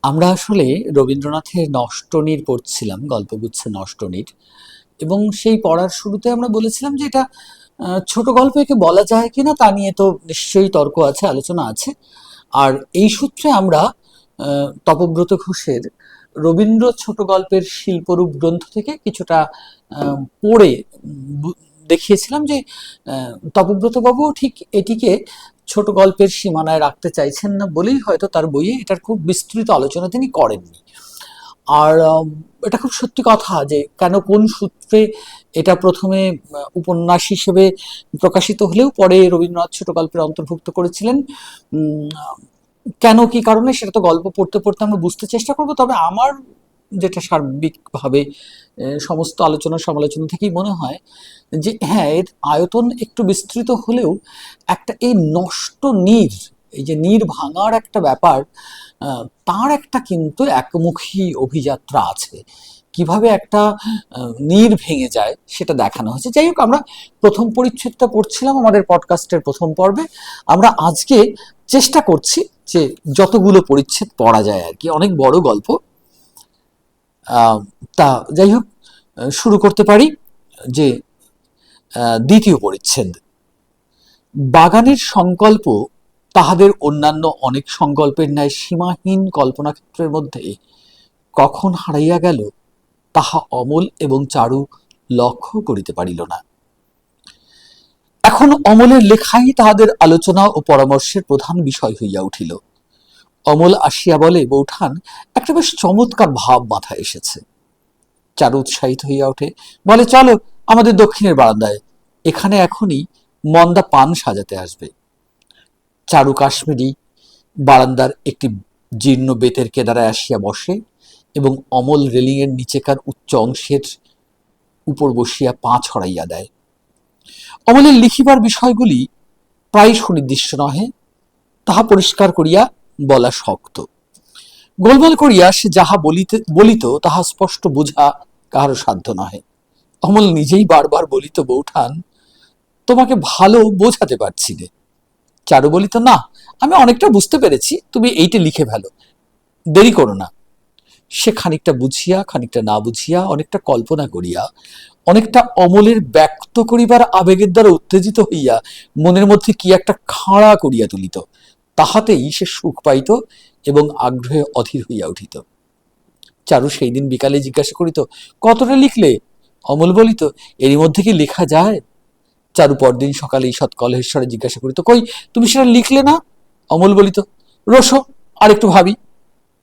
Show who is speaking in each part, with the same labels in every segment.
Speaker 1: আমরা আসলে রবীন্দ্রনাথের নষ্টনীড় পড়ছিলাম, গল্পগুচ্ছ নষ্টনীড়। এবং সেই পড়ার শুরুতে আমরা বলেছিলাম যে এটা ছোট গল্প একে বলা যায় কিনা তা নিয়ে তো নিশ্চয়ই তর্ক আছে, আলোচনা আছে। আর এই সূত্রে আমরা তপব্রত ঘোষের রবীন্দ্র ছোট গল্পের শিল্পরূপ গ্রন্থ থেকে কিছুটা পড়ে দেখিয়েছিলাম যে তপব্রত বাবু ঠিক এটিকে ছোট গল্পের সীমানায় রাখতে চাইছেন না বলেই হয়তো তার বইয়ে এটার খুব বিস্তৃত আলোচনা তিনি করেননি। আর এটা খুব সত্যি কথা যে কেন কোন সূত্রে এটা প্রথমে উপন্যাস হিসেবে প্রকাশিত হলেও পরে রবীন্দ্রনাথ ছোট গল্পের অন্তর্ভুক্ত করেছিলেন। কেন কি কারণে সেটা তো গল্প পড়তে পড়তে আমরা বুঝতে চেষ্টা করব। তবে আমার যেটা সার্বিকভাবে সমস্ত আলোচনা সমালোচনা থেকেই মনে হয় যে হ্যাঁ, এর আয়তন একটু বিস্তৃত হলেও একটা এই নষ্ট নীর, এই যে নীর ভাঙার একটা ব্যাপার, তার একটা কিন্তু একমুখী অভিযাত্রা আছে। কিভাবে একটা নীর ভেঙে যায় সেটা দেখানো হয়েছে। যাই হোক, আমরা প্রথম পরিচ্ছেদটা পড়ছিলাম আমাদের পডকাস্টের প্রথম পর্বে। আমরা আজকে চেষ্টা করছি যে যতগুলো পরিচ্ছেদ পড়া যায় আর কি, অনেক বড় গল্প। তা যাই হোক, শুরু করতে পারি যে দ্বিতীয় পরিচ্ছেদ। বাগানের সংকল্প তাহাদের অন্যান্য অনেক সংকল্পের ন্যায় সীমাহীন কল্পনাক্ষেত্রের মধ্যে কখন হারাইয়া গেল তাহা অমল এবং চারু লক্ষ্য করিতে পারিল না। এখন অমলের লেখাই তাহাদের আলোচনা ও পরামর্শের প্রধান বিষয় হইয়া উঠিল। অমল আসিয়া বলে, বৌঠান, একটা বেশ চমৎকার ভাব মাথায় এসেছে। চারু উৎসাহিত হইয়া ওঠে, বলে, চলো আমাদের দক্ষিণের বারান্দায়, এখানে এখনই মন্দা পান সাজাতে আসবে। চারু কাশ্মীরি বারান্দার একটি জীর্ণ বেতের কেদারায় আসিয়া বসে এবং অমল রেলিংয়ের নিচেকার উচ্চ অংশের উপর বসিয়া পা ছড়াইয়া দেয়। অমলের লিখিবার বিষয়গুলি প্রায় সুনির্দিষ্ট নহে, তাহা পরিষ্কার করিয়া বলা শক্ত। গোলমাল করিয়া সে যাহা বলিত তাহা স্পষ্ট বোঝা কাহারও সাধ্য নহে। অমল নিজেই বারবার বলিত, বৌঠান, তোমাকে ভালো বোঝাতে পারছি নে। চারু বলিত, না, আমি অনেকটা বুঝতে পেরেছি, তুমি এইটা লিখে ফেলো, দেরি করো না। সে খানিকটা বুঝিয়া, খানিকটা না বুঝিয়া, অনেকটা কল্পনা করিয়া, অনেকটা অমলের ব্যক্ত করিবার আবেগের দ্বারা উত্তেজিত হইয়া মনের মধ্যে কি একটা খাড়া করিয়া তুলিত। তাহাতেই সে সুখ পাইত এবং আগ্রহে অধীর হইয়া উঠিত। চারু সেই দিন বিকালে জিজ্ঞাসা করিত, কতটা লিখলে? অমল বলিত, এরই মধ্যে কি লেখা যায়? চারু পরদিন সকালে ঈষৎ কলহেশ্বরে জিজ্ঞাসা করিত, কই, তুমি সেটা লিখলে না? অমল বলিত, রোসো, আর একটু ভাবি।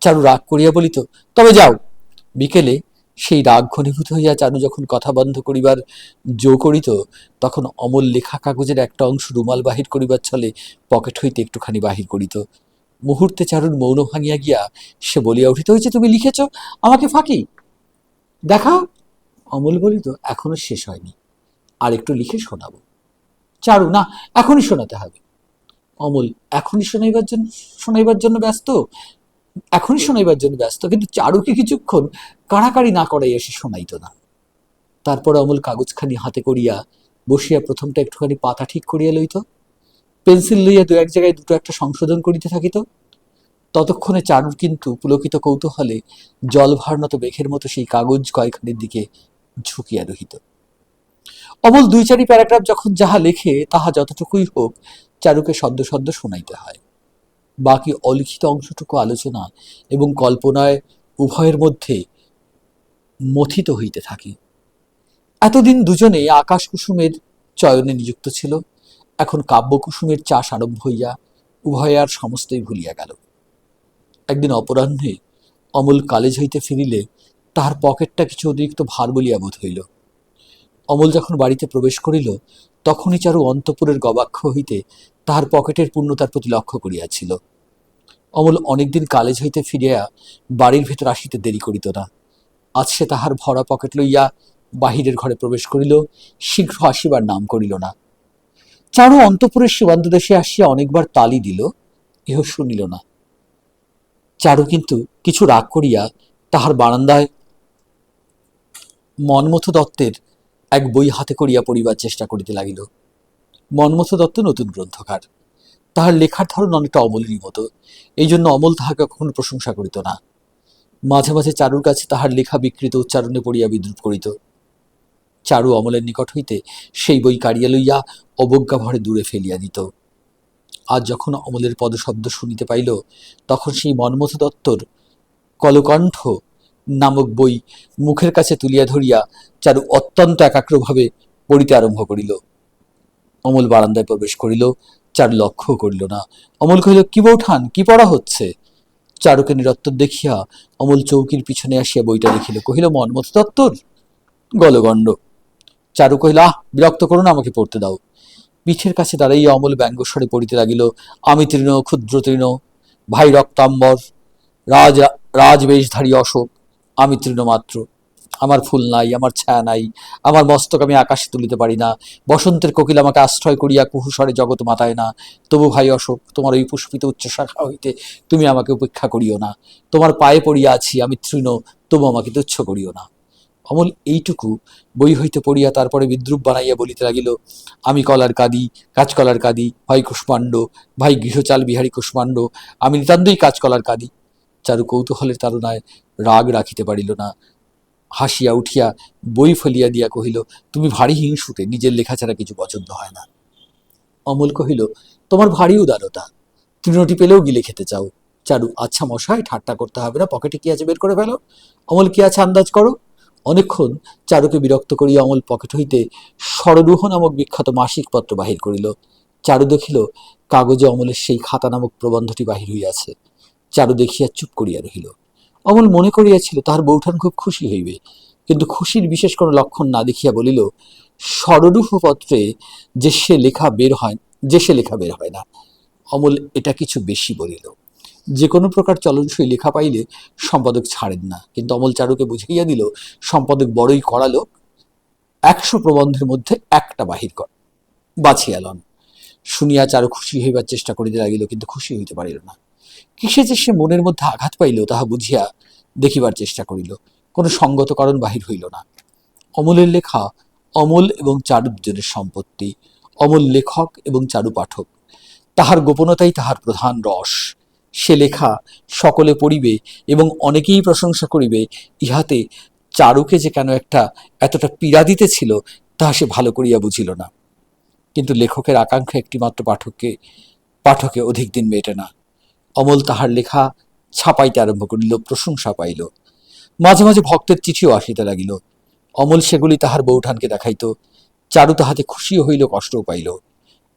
Speaker 1: চারু রাগ করিয়া বলিত, তবে যাও। বিকেলে সেই রাগ ঘনীভূত হইয়া চারু যখন কথা বন্ধ করিবার জো করিত, তখন অমল লেখা কাগজের একটা অংশ রুমাল বাহির করিবার ছলে পকেট হইতে একটুখানি বাহির করিত। মুহূর্তে চারুর মৌন ভাঙিয়া গিয়া সে বলিয়া উঠিত, হয়েছে, তুমি লিখেছ, আমাকে ফাঁকি দেখাও। অমল বলিত, এখনো শেষ হয়নি, আর একটু লিখে শোনাবো। চারু, না, এখনই শোনাতে হবে। অমল, এখনই শোনাইবার জন্য ব্যস্ত, এখনই শোনাইবার জন্য ব্যস্ত, কিন্তু চারুকে কিছুক্ষণ কাড়াকাড়ি না করাইয়া সে শোনাইত না। তারপর অমল কাগজখানি হাতে করিয়া বসিয়া প্রথমটা একটুখানি পাতা ঠিক করিয়া লইত, পেন্সিল লইয়া দু এক জায়গায় দুটো একটা সংশোধন করিতে থাকিত। ততক্ষণে চারুর কিন্তু পুলকিত কৌতূহলে জল ভারনত মেঘের মতো সেই কাগজ কয়খানির দিকে ঝুঁকিয়া রহিত। অমল দুই চারি প্যারাগ্রাফ যখন যাহা লেখে তাহা যতটুকুই হোক চারুকে সদ্য সদ্য শোনাইতে হয়। বাকি অলিখিত অংশটুকু আলোচনা এবং কল্পনায় উভয়ের মধ্যে মথিত হইতে থাকে। এতদিন দুজনে আকাশ কুসুমের চয়নে নিযুক্ত ছিল, এখন কাব্যকুসুমের চাষ আরম্ভ হইয়া উভয়ে আর সমস্তই ভুলিয়া গেল। একদিন অপরাহ্নে অমল কালেজ হইতে ফিরিলে তাহার পকেটটা কিছু অতিরিক্ত ভার বলিয়া বোধ হইল। অমল যখন বাড়িতে প্রবেশ করিল তখনই চারু অন্তঃপুরের গবাক্ষ হইতে তাহার পকেটের পূর্ণতার প্রতি লক্ষ্য করিয়াছিল। অমল অনেকদিন কালেজ হইতে ফিরিয়া বাড়ির ভেতর আসিতে দেরি করিত না। আজ সে তাহার ভরা পকেট লইয়া বাহিরের ঘরে প্রবেশ করিল, শীঘ্র আসিবার নাম করিল না। চারু অন্তঃপুরের সীমান্ত দেশে আসিয়া অনেকবার তালি দিল, ইহ শুনিল না। চারু কিন্তু কিছু রাগ করিয়া তাহার বারান্দায় মন্মথ দত্তের এক বই হাতে করিয়া পড়িবার চেষ্টা করিতে লাগিল। মন্মথ দত্ত নতুন গ্রন্থকার, তাহার লেখার ধরন অনেকটা অমলেরই মতো, এই জন্য অমল তাহাকে কখনো প্রশংসা করিত না। মাঝে মাঝে চারুর কাছে তাহার লেখা বিকৃত উচ্চারণে পড়িয়া বিদ্রুপ করিত। চারু অমলের নিকট হইতে সেই বই কাড়িয়া লইয়া অবজ্ঞা ভরে দূরে ফেলিয়া দিত। আজ যখন অমলের পদশব্দ শুনিতে পাইল, তখন সেই মন্মথ দত্তর কলকণ্ঠ নামক বই মুখের কাছে তুলিয়া ধরিয়া চারু অত্যন্ত একাগ্রভাবে পড়িতে আরম্ভ করিল। অমল বারান্দায় প্রবেশ করিল, চারু লক্ষ্য করিল না। অমল কহিল, কি বৌঠান, কি পড়া হচ্ছে? চারুকে নিরত্তর দেখিয়া অমল চৌকির পিছনে আসিয়া বইটা দেখিল, কহিল, মন্মথ দত্তর গলগণ্ড। চারু কহিল, আহ, বিরক্ত করো না, আমাকে পড়তে দাও। পিঠের কাছে দাঁড়াইয়া অমল ব্যঙ্গস্বরে পড়িতে লাগিল, আমি তৃণ, ক্ষুদ্র তৃণ, ভাই রক্তাম্বর, রাজ রাজবেশধারী অশোক, আমি তৃণ মাত্র। আমার ফুল নাই, আমার ছায়া নাই, আমার মস্তক আমি আকাশে তুলিতে পারি না, বসন্তের কোকিল আমাকে আশ্রয় করিয়া কুহুসরে জগৎ মাতায় না। তবু ভাই অশোক, তোমার ওই পুষ্পিত উচ্চশাখা হইতে তুমি আমাকে উপেক্ষা করিও না। তোমার পায়ে পড়িয়া আছি, আমি তৃণ, তবু আমাকে তুচ্ছ করিও না। অমল এইটুকু বই হইতে পড়িয়া তারপরে বিদ্রুপ বানাইয়া বলিতে লাগিল, আমি কলার কাঁদি, কাঁচকলার কাঁদি, ভাই কুষ্মাণ্ড, ভাই গৃহচাল বিহারী কুষ্মাণ্ড, আমি নিতান্তই কাঁচকলার কাঁদি। চারু কৌতূহলের তাড়নায় রাগ রাখিতে পারিল না, হাসিয়া উঠিয়া বই ফেলিয়া দিয়া কহিল, তুমি ভারী হিংসুটে, নিজের লেখা ছাড়া কিছু পছন্দ হয় না। অমল কহিল, তোমার ভারী উদারতা, তৃণটি পেলেও গিলে খেতে চাও। চারু, আচ্ছা মশাই, ঠাট্টা করতে হবে না, পকেটে কি আছে বের করে ফেলো। অমল, কি আছে আন্দাজ করো। অনেকক্ষণ চারুকে বিরক্ত করিয়া অমল পকেট হইতে সররুহ নামক বিখ্যাত মাসিক পত্র বাহির করিল। চারু দেখিল কাগজে অমলের সেই খাতা নামক প্রবন্ধটি বাহির হইয়াছে। চারু দেখিয়া চুপ করিয়া রহিল। অমল মনে করিয়াছিল তাহার বৌঠান খুব খুশি হইবে, কিন্তু খুশির বিশেষ কোনো লক্ষণ না দেখিয়া বলিল, সররুহ পত্রে যে সে লেখা বের হয় না। অমল এটা কিছু বেশি বলিল। যে কোনো প্রকার চলনসই লেখা পাইলে সম্পাদক ছাড়েন না, কিন্তু অমল চারুকে বুঝাইয়া দিল, সম্পাদক বড়ই কড়া লোক, 100 প্রবন্ধের মধ্যে একটা বাহির বাছিয়া লন। শুনিয়া চারু খুশি হইবার চেষ্টা করিতে লাগিল, কিন্তু খুশি হইতে পারিল না। কিসে যে সে মনের মধ্যে আঘাত পাইল তাহা বুঝিয়া দেখিবার চেষ্টা করিল, কোনো সঙ্গত কারণ বাহির হইল না। অমলের লেখা অমল এবং চারু দুজনের সম্পত্তি, অমল লেখক এবং চারু পাঠক, তাহার গোপনতাই তাহার প্রধান রস। সে লেখা সকলে পড়িবে এবং অনেকেই প্রশংসা করিবে, ইহাতে চারুকে যে কেন এতটা পীড়া দিতেছিল তাহা সে ভালো করিয়া বুঝিল না। কিন্তু লেখকের আকাঙ্ক্ষা একটিমাত্র পাঠকে অধিক দিন মেটে না। অমল তাহার লেখা ছাপাইতে আরম্ভ করিল, প্রশংসা পাইল। মাঝে মাঝে ভক্তের চিঠিও আসিতে লাগিল। অমল সেগুলি তাহার বৌঠানকে দেখাইত। চারু তাহাতে খুশিও হইল, কষ্টও পাইল।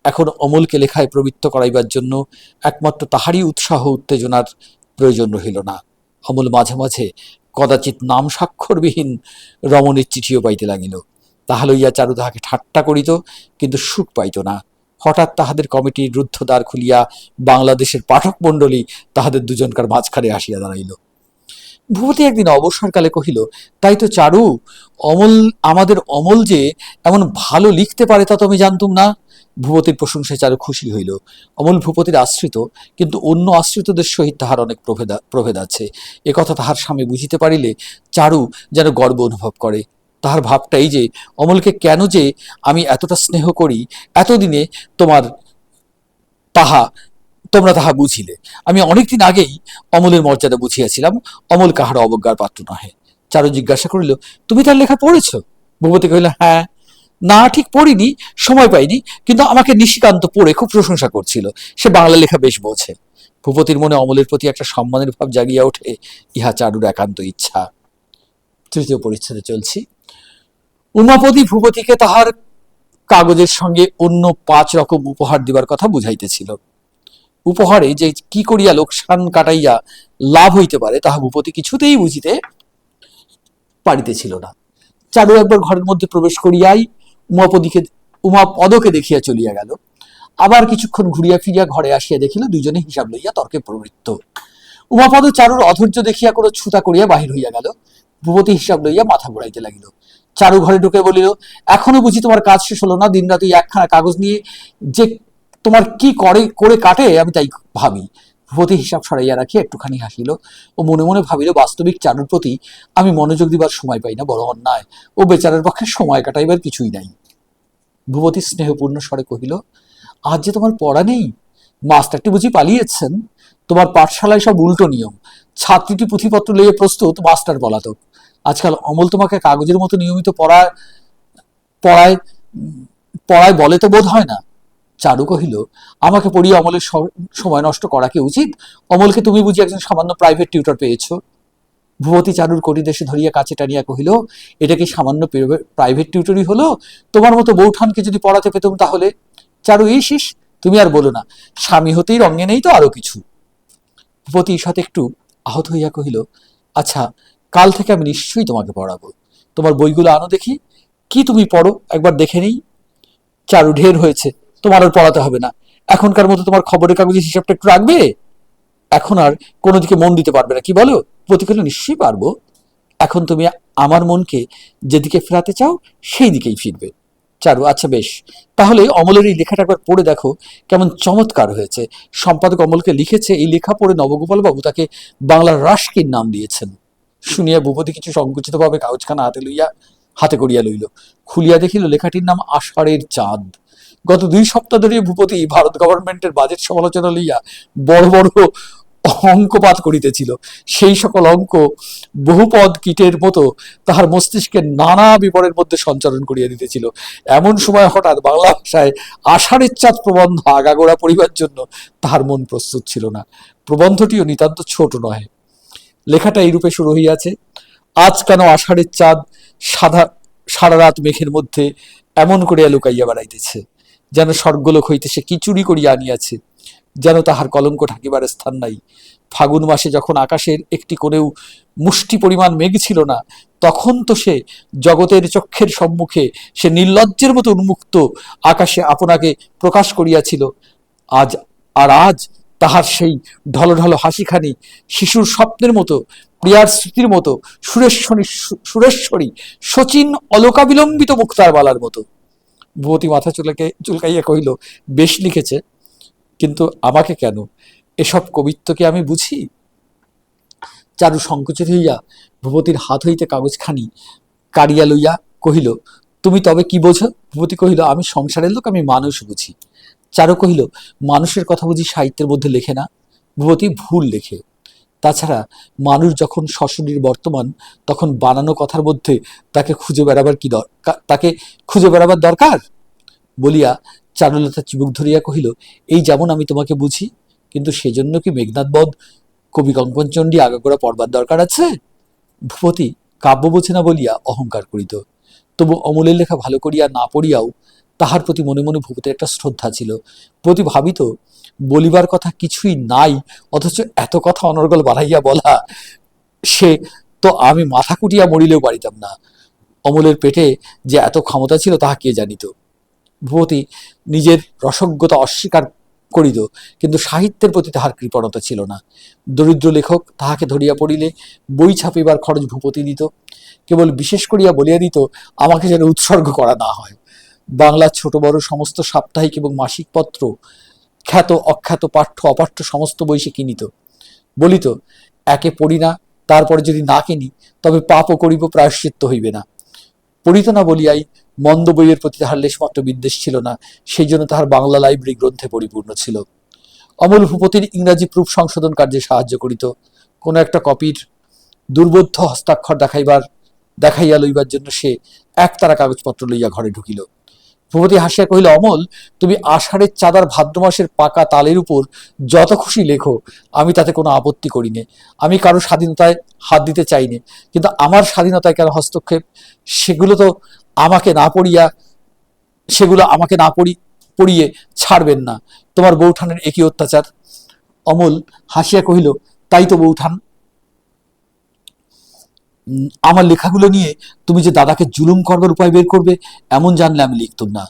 Speaker 1: এখন অমলকে লেখায় প্রবৃত্ত করাইবার জন্য একমাত্র তাহারই উৎসাহ উত্তেজনার প্রয়োজন রহিল না। অমল মাঝে মাঝে কদাচিৎ নাম স্বাক্ষরবিহীন রমণীর চিঠিও পাইতে লাগিল। তাহা লইয়া চারু তাহাকে ঠাট্টা করিত, কিন্তু সুখ পাইত না। হঠাৎ তাহাদের কমিটির রুদ্ধদ্বার খুলিয়া বাংলাদেশের পাঠক মণ্ডলী তাহাদের দুজনকার মাঝখানে আসিয়া দাঁড়াইল। ভূপতি একদিন অবসরকালে কহিল, তাই তো চারু, আমাদের অমল যে এমন ভালো লিখতে পারে তা তো আমি জানতুম না। ভূপতির প্রশংসায় চারু খুশি হইল। অমল ভূপতির আশ্রিত, কিন্তু অন্য আশ্রিতদের সহিত তাহার অনেক প্রভেদ আছে। একথা তাহার স্বামী বুঝিতে পারিলে চারু যেন গর্ব অনুভব করে। তাহার ভাবটা এই যে, অমলকে কেন যে আমি এতটা স্নেহ করি, এতদিনে তোমরা তাহা বুঝিলে। আমি অনেকদিন আগেই অমলের মর্যাদা বুঝিয়াছিলাম, অমল কাহার অবজ্ঞার পাত্র নহে। চারু জিজ্ঞাসা করিল, তুমি তার লেখা পড়েছ? ভূপতি কহিল, হ্যাঁ। না, ঠিক পড়িনি, সময় পাইনি, কিন্তু আমাকে নিশিকান্ত পড়ে খুব প্রশংসা করছিল, সে বাংলা লেখা বেশ বোঝে। ভূপতির মনে অমলের প্রতি একটা সম্মানের ভাব জাগিয়া ওঠে, ইহা চারুর একান্ত ইচ্ছা। তৃতীয় পরিচ্ছেদে চলছি। উমাপতি ভূপতিকে তাহার কাগজের সঙ্গে অন্য 5 রকম উপহার দিবার কথা বুঝাইতেছিল। উপহারে যে কি করিয়া লোকসান কাটাইয়া লাভ হইতে পারে তাহা ভূপতি কিছুতেই বুঝিতে পারিতেছিল না। চারু একবার ঘরের মধ্যে প্রবেশ করিয়াই উমাপদকে দেখিয়া চলিয়া গেল। আবার কিছুক্ষণ ঘুরিয়া ফিরিয়া ঘরে আসিয়া দেখিল দুইজনে হিসাব লইয়া তর্কে প্রবৃত্ত। উমাপদ চারুর অধৈর্য দেখিয়া কোনো ছুতা করিয়া বাহির হইয়া গেল। ভূপতি হিসাব লইয়া মাথা ঘুরাইতে লাগিল। চারু ঘরে ঢুকে বলিল, এখনো বুঝি তোমার কাজ শেষ হলো না? দিনরাত একখানা কাগজ নিয়ে যে তোমার কি করে কাটে আমি তাই ভাবি। ভূপতি হিসাব সরাইয়া রাখিয়া একটুখানি হাসিল ও মনে মনে ভাবিল, বাস্তবিক চারুর প্রতি আমি মনোযোগ দিবার সময় পাই না, বড় অন্যায়। ও বেচারার পক্ষে সময় কাটাইবার কিছুই নাই। ভূপতি স্নেহপূর্ণ স্বরে কহিল, আজ যে তোমার পড়া নেই? মাস্টারটি বুঝি পালিয়েছেন? তোমার পাঠশালায় সব উল্টো নিয়ম। ছাত্রীটি পুঁথিপত্র লইয়ে প্রস্তুত, মাস্টার পলাতক। আজকাল অমল তোমাকে কাগজের মতো নিয়মিত পড়ায় পড়ায় বলে তো বোধ হয় না। চারু কহিল, আমাকে পড়িয়ে অমলের সময় নষ্ট করা কি উচিত? অমলকে তুমি বুঝি একজন সামান্য প্রাইভেট টিউটর পেয়েছ? ভূপতি চারুর কটিদেশে ধরিয়া কাছে টানিয়া কহিল, এটা কি সামান্য প্রাইভেট টিউটরই হলো? তোমার মতো বৌঠানকে যদি পড়াতে পেতুম তাহলে। চারু, ইস, তুমি আর বলো না, স্বামী হতেই রঙে নেই তো আরো কিছু। ভূপতি সাথে একটু আহত হইয়া কহিল, আচ্ছা, কাল থেকে আমি নিশ্চয়ই তোমাকে পড়াবো। তোমার বইগুলো আনো দেখি। কি তুমি পড়ো একবার দেখে নেই। চারু, ঢের হয়েছে, তোমার আর পড়াতে হবে না। এখনকার মতো তোমার খবরের কাগজের হিসাবটা একটু রাখবে। এখন আর কোনো দিকে মন দিতে পারবে না, কি বলো? প্রতি কহিল, নিশ্চয়ই পারবো। এখন তুমি আমার মনকে যেদিকে ফেরাতে চাও সেই দিকেই ফিরবে। চারু, আচ্ছা বেশ, তাহলে অমলের এই লেখাটা একবার পড়ে দেখো, কেমন চমৎকার হয়েছে। সম্পাদক অমলকে লিখেছে, এই লেখা পড়ে নবগোপাল বাবু তাকে বাংলার রাষ্ট্রীর নাম দিয়েছেন। শুনিয়া ভূপতি কিছু সংকুচিত ভাবে কাগজখানা হাতে করিয়া লইল। খুলিয়া দেখিল লেখাটির নাম আষাঢ়ের চাঁদ। গত 2 সপ্তাহ ধরে ভূপতি ভারত গভর্নমেন্টের বাজেট সমালোচনা লইয়া বড় বড় অঙ্কপাত করিতেছিল। সেই সকল অঙ্ক বহুপদ কীটের মতো তাহার মস্তিষ্কে নানা বিপরের মধ্যে সঞ্চারণ করিয়া দিতেছিল। এমন সময় হঠাৎ বাংলা ভাষায় আষাঢ়ের চাঁদ প্রবন্ধ আগাগোড়া পড়িবার জন্য তাহার মন প্রস্তুত ছিল না। প্রবন্ধটিও নিতান্ত ছোট নহে। লেখাটা এইরূপে শুরু হইয়াছে, আজ কেন আষাঢ়ের চাঁদ সারা রাত মেঘের মধ্যে এমন করিয়া লুকাইয়া বেড়াইতেছে, যেন স্বর্গলোক হইতে সে কি চুরি করিয়া আনিয়াছে, যেন তাহার কলঙ্ক ঢাকিবার স্থান নাই। ফাগুন মাসে যখন আকাশের একটি কোণেও মুষ্টি পরিমাণ মেঘ ছিল না, তখন তো সে জগতের চক্ষের সম্মুখে সে নির্লজ্জের মতো উন্মুক্ত আকাশে আপনাকে প্রকাশ করিয়াছিল। আজ তাহার সেই ঢলঢল হাসিখানি শিশুর স্বপ্নের মতো, প্রিয়ার স্মৃতির মতো, সুরেশ্বরী শচীন অলোকাবিলম্বিত মুক্তার বালার মতো। ভূপতি মাথা চুলকাইয়া কহিল, বেশ লিখেছে, কিন্তু আমাকে কেন? এসব কবিত্ব কি আমি বুঝি? চারু সংকুচিত হইয়া ভূপতির হাত হইতে কাগজখানি কাড়িয়া লইয়া কহিল, তুমি তবে কি বোঝো? ভূপতি কহিল, আমি সংসারের লোক, আমি মানুষ বুঝি। চারু কহিল, মানুষের কথা বুঝি সাহিত্যের মধ্যে লেখে না? ভূপতি, ভুল লেখে। তাছাড়া মানুষ যখন সশরীর বর্তমান, তখন বানানো কথার মধ্যে তাকে খুঁজে বেড়াবার দরকার বলিয়া চারুলতা চিবুক ধরিয়া কহিল, এই যেমন আমি তোমাকে বুঝি, কিন্তু সেজন্য কি মেঘনাদ বধ কবি কঙ্কনচণ্ডী আগাগোড়া পড়বার দরকার আছে? ভূপতি কাব্য বোঝে না বলিয়া অহংকার করিত। তবু অমলের লেখা ভালো করিয়া না পড়িয়াও তাহার প্রতি মনে মনে ভূপতির একটা শ্রদ্ধা ছিল। ভূপতি ভাবিত, বলিবার কথা কিছুই নাই, অথচ এত কথা অনর্গল বাড়াইয়া বলা, সে তো আমি মাথা কুটিয়া মরিলেও পারিতাম না। অমলের পেটে যে এত ক্ষমতা ছিল তাহা কে জানিত। ভূপতি নিজের রসজ্ঞতা অস্বীকার করিত, কিন্তু সাহিত্যের প্রতি তাহার কৃপণতা ছিল না। দরিদ্র লেখক তাহাকে ধরিয়া পড়িলে বই ছাপিবার খরচ ভূপতি দিত। কেবল বিশেষ করিয়া বলিয়া দিত, আমাকে যেন উৎসর্গ করা না হয়। বাংলার ছোট বড় সমস্ত সাপ্তাহিক এবং মাসিক পত্র, খ্যাত অখ্যাত, পাঠ্য অপাঠ্য সমস্ত বই সে কিনিত। বলিত, একে পড়ি না, তারপরে যদি না কিনি তবে পাপও করিব, প্রায়শ্চিত্ত হইবে না। পড়িত না বলিয়াই মন্দ বইয়ের প্রতি তাহার লেশমাত্র বিদ্বেষ ছিল না, সেই জন্য তাহার বাংলা লাইব্রেরি গ্রন্থে পরিপূর্ণ ছিল। অমল ভূপতির ইংরাজি প্রুফ সংশোধন কার্যে সাহায্য করিত। কোনো একটা কপির দুর্বোধ্য হস্তাক্ষর দেখাইয়া লইবার জন্য সে একতারা কাগজপত্র লইয়া ঘরে ঢুকিল। ভূপতি হাসিয়া কহিল, অমল, তুমি আষাঢ়ের চাঁদার ভাদ্র মাসের পাকা তালের উপর যত খুশি লেখো, আমি তাতে কোনো আপত্তি করি নে। আমি কারো স্বাধীনতায় হাত দিতে চাই নে, কিন্তু আমার স্বাধীনতায় কেন হস্তক্ষেপ? সেগুলো আমাকে না পড়িয়ে ছাড়বেন না। তোমার বৌঠানের একই অত্যাচার। অমল হাসিয়া কহিল, তাই তো বৌঠান, আমার লেখাগুলো নিয়ে তুমি যে দাদাকে জুলুম করবার উপায় বের করবে, এমন জানলে আমি লিখতুম না।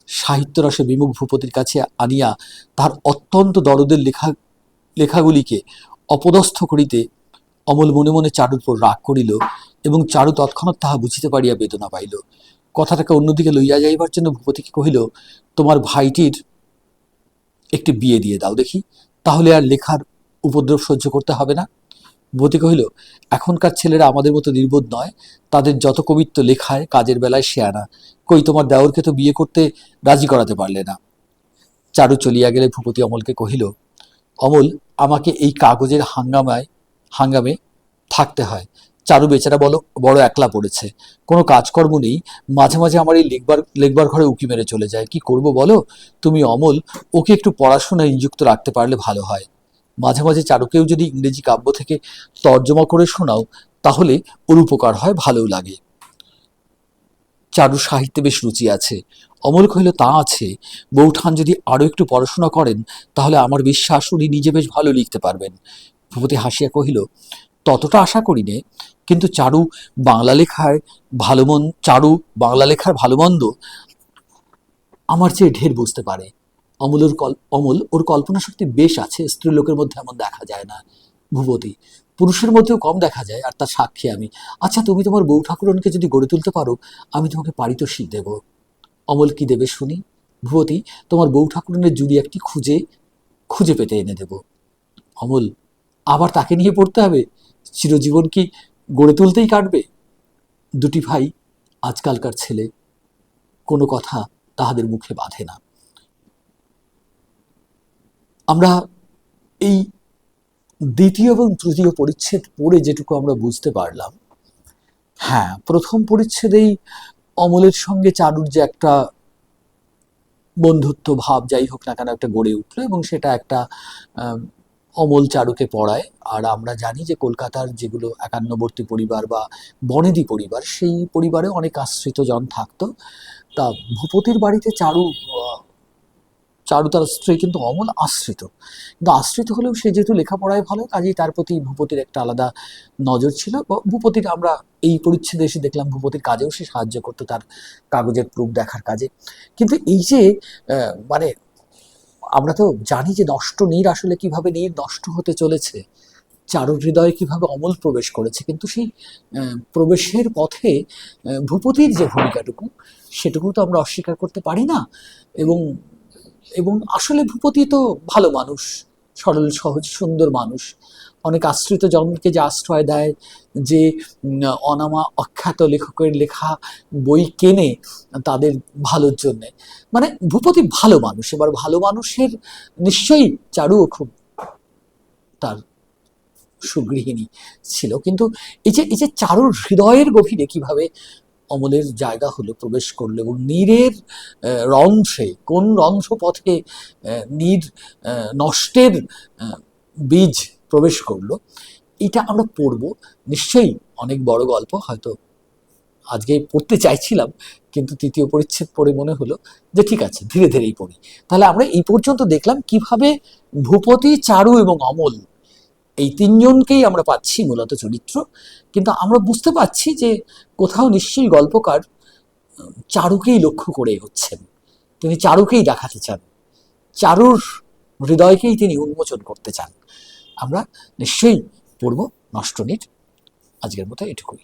Speaker 1: সাহিত্যরসে বিমুখ ভূপতির কাছে আনিয়া তাহার অত্যন্ত দরদের লেখাগুলিকে অপদস্থ করিতে অমল মনে মনে চারুর উপর রাগ করিল, এবং চারু তৎক্ষণাৎ তাহা বুঝিতে পারিয়া বেদনা পাইল। কথাটাকে অন্যদিকে লইয়া যাইবার জন্য ভূপতিকে কহিল, তোমার ভাইটির একটি বিয়ে দিয়ে দাও দেখি, তাহলে আর লেখার উপদ্রব সহ্য করতে হবে না। ভূপতি কহিল, এখনকার ছেলেরা আমাদের মতো নির্বোধ নয়, তাদের যত কবিত্ব লেখায়, কাজের বেলায় শেয়ানা। কই, তোমার দেওরকে তো বিয়ে করতে রাজি করাতে পারলে না। চারু চলিয়া গেলে ভূপতি অমলকে কহিল, অমল, আমাকে এই কাগজের হাঙ্গামে থাকতে হয়। চারু বেচারা বড় একলা পড়েছে, কোনো কাজকর্ম নেই, মাঝে মাঝে আমার এই লেখবার ঘরে উঁকি মেরে চলে যায়। কি করব বলো? তুমি অমল, ওকে একটু পড়াশোনায় নিযুক্ত রাখতে পারলে ভালো হয়। মাঝে মাঝে চারুকেও যদি ইংরেজি কাব্য থেকে তর্জমা করে শোনাও, তাহলে ওর উপকার হয়, ভালোও লাগে। চারুর সাহিত্যে বেশ রুচি আছে। অমল কহিল, তা আছে, বৌঠান যদি আরো একটু পড়াশোনা করেন, তাহলে আমার বিশ্বাস উনি নিজে বেশ ভালো লিখতে পারবেন। ভূপতি হাসিয়া কহিল, ততটা আশা করি নে, কিন্তু বাংলা লেখার ভালো মন্দ আমার চেয়ে ঢের বুঝতে পারে। অমল, ওর কল্পনা শক্তি বেশ আছে, স্ত্রীলোকের মধ্যে এমন দেখা যায় না। ভূপতি, পুরুষের মধ্যেও কম দেখা যায়, আর তার সাক্ষী আমি। আচ্ছা, তুমি তোমার বউ ঠাকুরনকে যদি গড়ে তুলতে পারো, আমি তোমাকে পারিতোষিক দেব। অমল, কি দেবে শুনি? ভূপতি, তোমার বউ ঠাকুরনের জুড়ি একটি খুঁজে পেতে এনে দেব। অমল, আবার তাকে নিয়ে পড়তে হবে? চিরজীবন কি গড়ে তুলতেই কাটবে? দুটি ভাই আজকালকার ছেলে, কোনো কথা তাহাদের মুখে বাঁধে না। আমরা এই দ্বিতীয় এবং তৃতীয় পরিচ্ছেদ পড়ে যেটুকু আমরা বুঝতে পারলাম, হ্যাঁ, প্রথম পরিচ্ছেদেই অমলের সঙ্গে চারুর যে একটা বন্ধুত্ব ভাব, যাই হোক না কেন, একটা গড়ে উঠলো, এবং সেটা একটা অমল চারুকে পড়ায়। আর আমরা জানি যে কলকাতার যেগুলো একান্নবর্তী পরিবার বা বনেদি পরিবার, সেই পরিবারে অনেক আশ্রিত জন থাকতো। তা ভূপতির বাড়িতে চারু তার স্ত্রী, কিন্তু অমল আশ্রিত। কিন্তু আশ্রিত হলেও সে যেহেতু লেখাপড়ায় ভালো, কাজেই তার প্রতি ভূপতির একটা আলাদা নজর ছিল। ভূপতির আমরা এই পরিচ্ছেদে এসে দেখলাম ভূপতির কাজেও সে সাহায্য করতো, তার কাগজের প্রুফ দেখার কাজে। কিন্তু এই যে মানে আমরা তো জানি যে নীর আসলে কিভাবে নীর নষ্ট হতে চলেছে, চারুর হৃদয়ে কিভাবে অমল প্রবেশ করেছে, কিন্তু সেই প্রবেশের পথে ভূপতির যে ভূমিকাটুকু, সেটুকু তো আমরা অস্বীকার করতে পারি না। এবং এবং আসলে ভূপতি তো ভালো মানুষ, সরল সহজ সুন্দর মানুষ। অনেক আশ্রিত জনকে যে আশ্রয় দেয়, যে অনামা অখ্যাত লেখকের লেখা বই কেনে তাদের ভালোর জন্যে, মানে ভূপতি ভালো মানুষ। এবার ভালো মানুষের নিশ্চয়ই চারুও খুব তার সুগৃহিণী ছিল। কিন্তু এই যে চারুর হৃদয়ের গভীরে কিভাবে অমলের জায়গা হলো, প্রবেশ করলো, এবং নীরের রন্ধ্রে, কোন রন্ধ্রপথে নীর নষ্টের বীজ প্রবেশ করলো, এটা আমরা পড়বো। নিশ্চয়ই অনেক বড় গল্প, হয়তো আজকে পড়তে চাইছিলাম, কিন্তু তৃতীয় পরিচ্ছেদ পড়ে মনে হলো যে ঠিক আছে, ধীরে ধীরেই পড়ি। তাহলে আমরা এই পর্যন্ত দেখলাম কিভাবে ভূপতি, চারু এবং অমল, এই তিনজনকেই আমরা পাচ্ছি মূলত চরিত্র। কিন্তু আমরা বুঝতে পারছি যে কোথাও নিশ্চয়ই গল্পকার চারুকেই লক্ষ্য করে হচ্ছেন, তিনি চারুকেই দেখাতে চান, চারুর হৃদয়কেই তিনি উন্মোচন করতে চান। আমরা নিশ্চয়ই পড়ব নষ্টনীর। আজকের মতো এটুকুই।